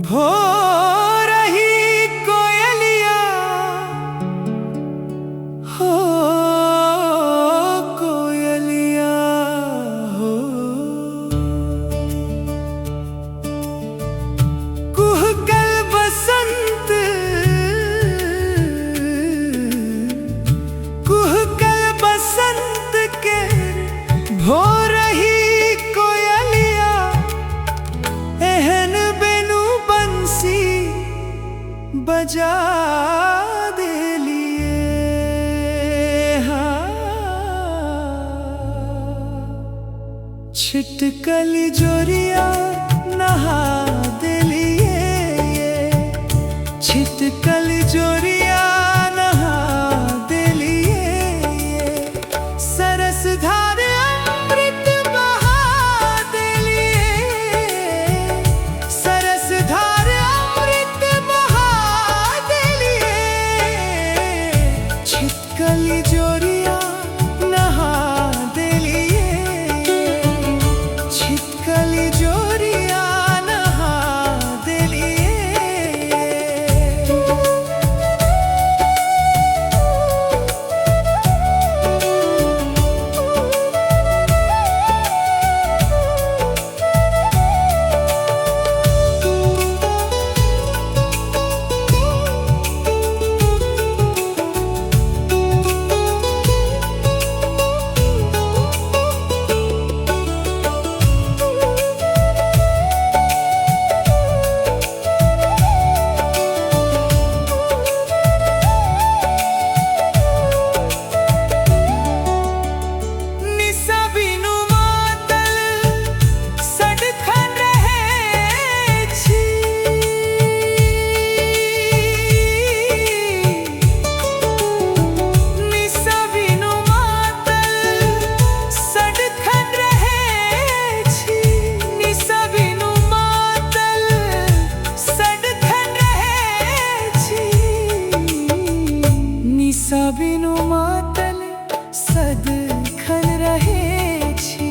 हो रही कोयलिया, हो कोयलिया हो। कुहकल बसंत, कुहकल बसंत के भो रही कोयलिया, एहन बजा दे लिए। हाँ, छिटकल जोरिया नहा दे लिए, छिटकल जोरिया नहा दे लिए। सरस धार अमृत बहा दे लिए, सरस धार छिटकली जोरिया नहा दे लिए, छिटकली जोरिया नहा दे लिए। बिनु मातल सदखन रहे छी,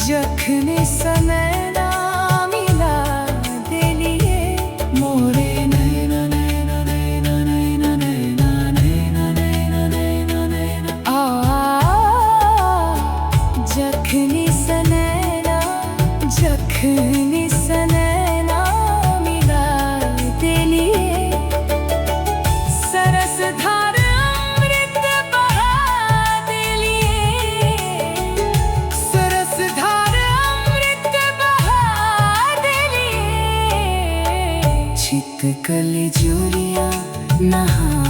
जखने सनैना मिला दे लिए। मोरे नैना नैना नैना नैना नैना नैना नैना नैना नैना जखने सनैना, जखने सनैना मिला दे लिए। सरस धार छिटकल जोरिया नहा